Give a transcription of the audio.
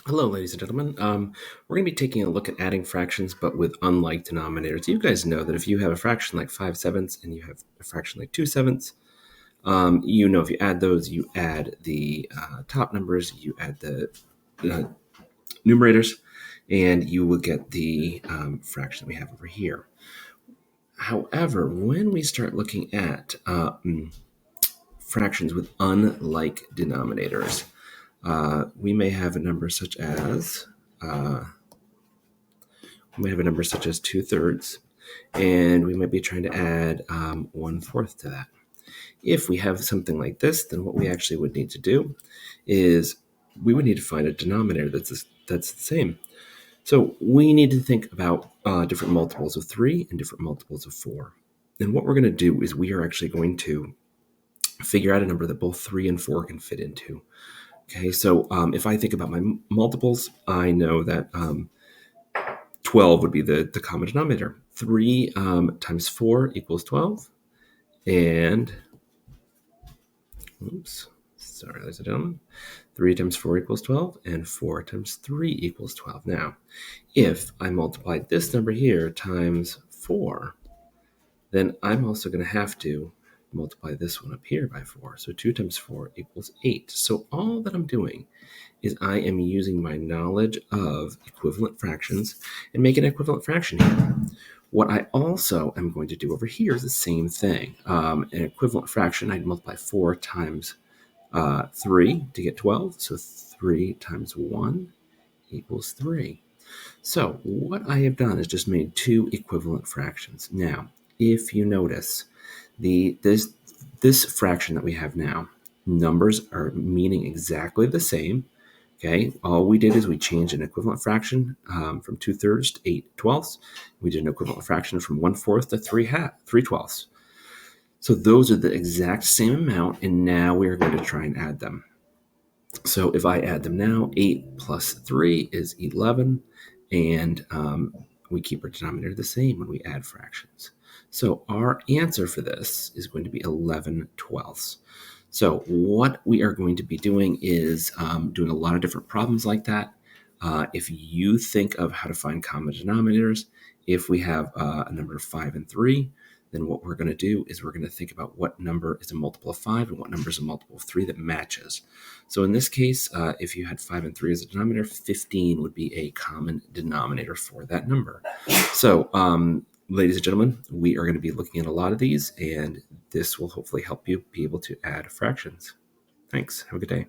Hello, ladies and gentlemen. We're going to be taking a look at adding fractions, but with unlike denominators. You guys know that if you have a fraction like 5/7 and you have a fraction like 2/7, you know if you add those, you add the top numbers, you add the uh, numerators, and you will get the fraction that we have over here. However, when we start looking at fractions with unlike denominators, we may have a number such as 2/3, and we might be trying to add 1/4 to that. If we have something like this, then what we actually would need to do is we would need to find a denominator that's the same. So we need to think about different multiples of 3 and different multiples of 4. And what we're going to do is we are actually going to figure out a number that both 3 and 4 can fit into. Okay, so if I think about my multiples, I know that 12 would be the common denominator. 3 times 4 equals 12. And, sorry, ladies and gentlemen. 3 times 4 equals 12, and 4 times 3 equals 12. Now, if I multiply this number here times 4, then I'm also going to have to multiply this one up here by 4. So 2 times 4 equals 8. So all that I'm doing is I am using my knowledge of equivalent fractions and make an equivalent fraction here. What I also am going to do over here is the same thing. An equivalent fraction, I'd multiply 4 times 3 to get 12. So 3 times 1 equals 3. So what I have done is just made two equivalent fractions. Now, if you notice, this fraction that we have now, numbers are meaning exactly the same. Okay, all we did is we changed an equivalent fraction from 2/3 to 8/12. We did an equivalent fraction from 1/4 to 3/12. So those are the exact same amount, and now we are going to try and add them. So if I add them now, 8 plus 3 is 11, and we keep our denominator the same when we add fractions. So our answer for this is going to be 11/12. So what we are going to be doing is doing a lot of different problems like that. If you think of how to find common denominators, if we have a number of 5 and 3, then what we're going to do is we're going to think about what number is a multiple of 5 and what number is a multiple of 3 that matches. So in this case, if you had 5 and 3 as a denominator, 15 would be a common denominator for that number. So ladies and gentlemen, we are going to be looking at a lot of these, and this will hopefully help you be able to add fractions. Thanks. Have a good day.